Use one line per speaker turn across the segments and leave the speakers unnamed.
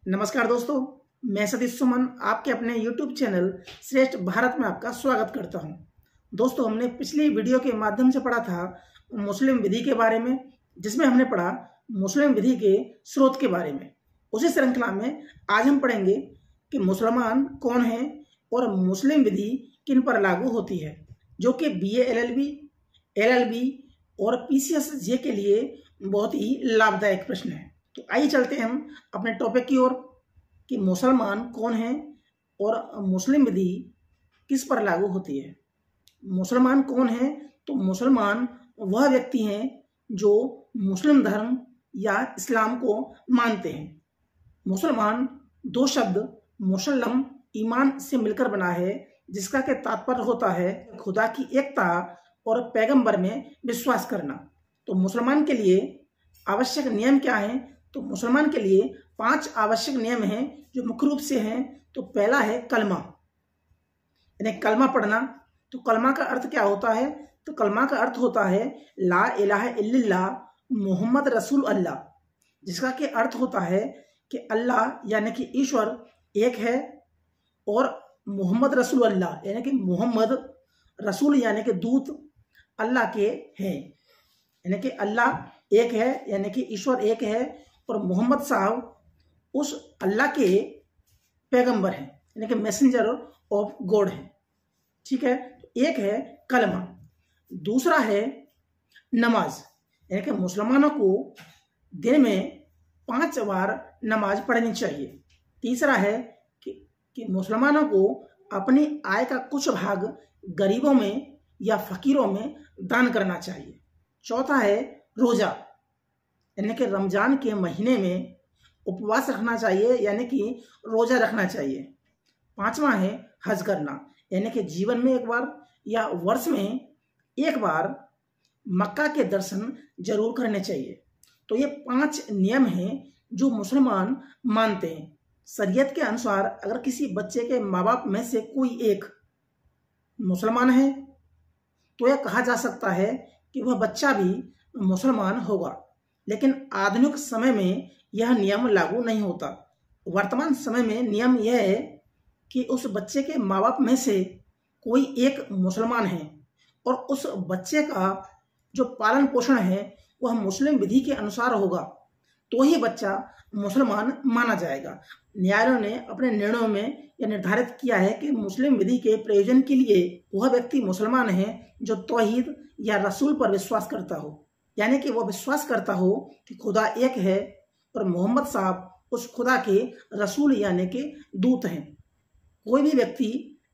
नमस्कार दोस्तों, मैं सतीश सुमन आपके अपने YouTube चैनल श्रेष्ठ भारत में आपका स्वागत करता हूं। दोस्तों, हमने पिछली वीडियो के माध्यम से पढ़ा था मुस्लिम विधि के बारे में, जिसमें हमने पढ़ा मुस्लिम विधि के स्रोत के बारे में। उसी श्रृंखला में आज हम पढ़ेंगे कि मुसलमान कौन है और मुस्लिम विधि किन पर लागू होती है, जो कि BA LLB, LLB और PCSJ के लिए बहुत ही लाभदायक प्रश्न है। तो आइए चलते हैं हम अपने टॉपिक की ओर कि मुसलमान कौन है और मुस्लिम विधि किस पर लागू होती है। मुसलमान कौन है? तो मुसलमान वह व्यक्ति हैं जो मुस्लिम धर्म या इस्लाम को मानते हैं। मुसलमान दो शब्द मुसल्लम ईमान से मिलकर बना है, जिसका के तात्पर्य होता है खुदा की एकता और पैगंबर में विश्वास करना। तो मुसलमान के लिए आवश्यक नियम क्या हैं? तो मुसलमान के लिए 5 आवश्यक नियम हैं जो मुख्य रूप से हैं। तो पहला है कलमा, यानी कलमा पढ़ना। तो कलमा का अर्थ क्या होता है? तो कलमा का अर्थ होता है ला इलाहा इल्लल्लाह मोहम्मद रसूल अल्लाह, जिसका के अर्थ होता है कि अल्लाह यानी कि ईश्वर एक है और मोहम्मद रसूल अल्लाह यानी कि मोहम्मद रसूल यानी कि दूत अल्लाह के हैं, यानी कि अल्लाह एक है यानी कि ईश्वर एक है और मोहम्मद साहब उस अल्लाह के पैगंबर हैं, यानी कि मैसेंजर ऑफ गॉड है। ठीक है, तो एक है कलमा। दूसरा है नमाज, यानी कि मुसलमानों को दिन में 5 बार नमाज पढ़नी चाहिए। तीसरा है कि मुसलमानों को अपनी आय का कुछ भाग गरीबों में या फकीरों में दान करना चाहिए। चौथा है रोजा, यानी कि रमजान के महीने में उपवास रखना चाहिए, यानी कि रोजा रखना चाहिए। 5वां है हज करना, यानी कि जीवन में एक बार या वर्ष में एक बार मक्का के दर्शन जरूर करने चाहिए। तो ये 5 नियम हैं जो मुसलमान मानते हैं। शरीयत के अनुसार अगर किसी बच्चे के माँ बाप में से कोई एक मुसलमान है तो यह कहा जा सकता है कि वह बच्चा भी मुसलमान होगा। लेकिन आधुनिक समय में यह नियम लागू नहीं होता। वर्तमान समय में नियम यह है कि उस बच्चे के माँ बाप में से कोई एक मुसलमान है और उस बच्चे का जो पालन पोषण है वह मुस्लिम विधि के अनुसार होगा, तो ही बच्चा मुसलमान माना जाएगा। न्यायालय ने अपने निर्णयों में यह निर्धारित किया है कि मुस्लिम विधि के प्रयोजन के लिए वह व्यक्ति मुसलमान है जो तौहीद या रसूल पर विश्वास करता हो, यानी कि वह विश्वास करता हो कि खुदा एक है और मोहम्मद साहब उस खुदा के रसूल यानी कि दूत हैं। कोई भी व्यक्ति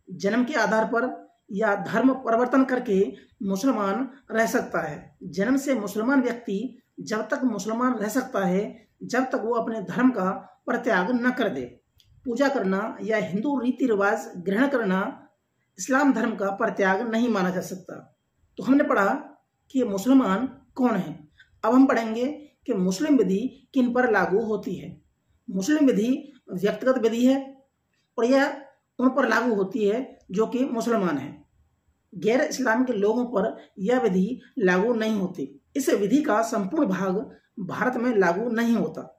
जन्म के आधार पर या धर्म परिवर्तन करके मुसलमान रह सकता है। जन्म से मुसलमान व्यक्ति जब तक मुसलमान रह सकता है जब तक वो अपने धर्म का परित्याग न कर दे। पूजा करना या हिंदू रीति रिवाज ग्रहण करना इस्लाम धर्म का परित्याग नहीं माना जा सकता। तो हमने पढ़ा कि मुसलमान कौन है। अब हम पढ़ेंगे कि मुस्लिम विधि किन पर लागू होती है। मुस्लिम विधि व्यक्तिगत विधि है और यह उन पर लागू होती है जो कि मुसलमान हैं। गैर इस्लाम के लोगों पर यह विधि लागू नहीं होती। इस विधि का संपूर्ण भाग भारत में लागू नहीं होता।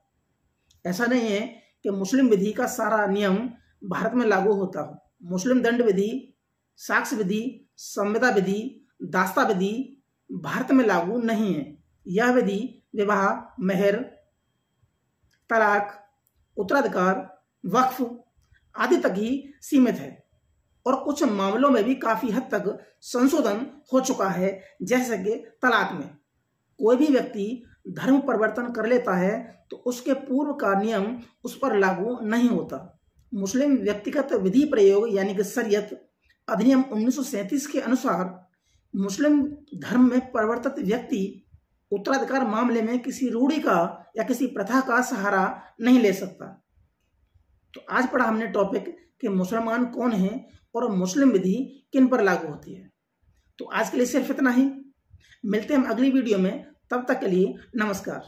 ऐसा नहीं है कि मुस्लिम विधि का सारा नियम भारत में लागू होता हो। मुस्लिम दंड विधि, साक्ष्य विधि, संविदा विधि, दास्ता विधि भारत में लागू नहीं है। यह विधि विवाह, मेहर, तलाक, उत्तराधिकार, वक्फ आदि तक ही सीमित है और कुछ मामलों में भी काफी हद तक संशोधन हो चुका है, जैसे कि तलाक में कोई भी व्यक्ति धर्म परिवर्तन कर लेता है तो उसके पूर्व का नियम उस पर लागू नहीं होता। मुस्लिम व्यक्तिगत विधि प्रयोग यानी कि शरीयत अधिनियम 1937 के अनुसार मुस्लिम धर्म में परिवर्तित व्यक्ति उत्तराधिकार मामले में किसी रूढ़ी का या किसी प्रथा का सहारा नहीं ले सकता। तो आज पढ़ा हमने टॉपिक कि मुसलमान कौन है और मुस्लिम विधि किन पर लागू होती है। तो आज के लिए सिर्फ इतना ही। मिलते हैं हम अगली वीडियो में, तब तक के लिए नमस्कार।